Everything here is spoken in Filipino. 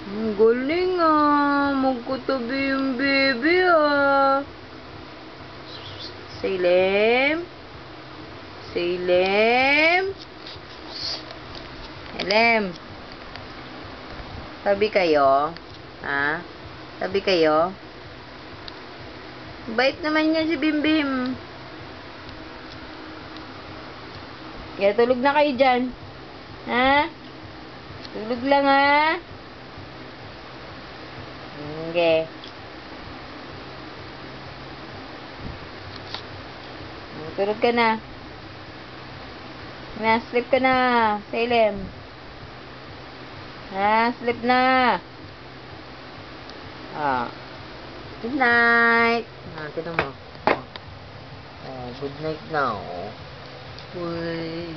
Ang galing ah. Magkatabi yung baby ah. Salem. Salem. Salem. Tabi kayo? Ha? Tabi kayo? Bait naman yan si Bimbim. Kaya tulog na kayo dyan. Ha? Tulog lang ha? Okay. Tulog ka na. Sleep ka na, Salem. Sleep na. Good night. Tinan mo. Good night now. Uy.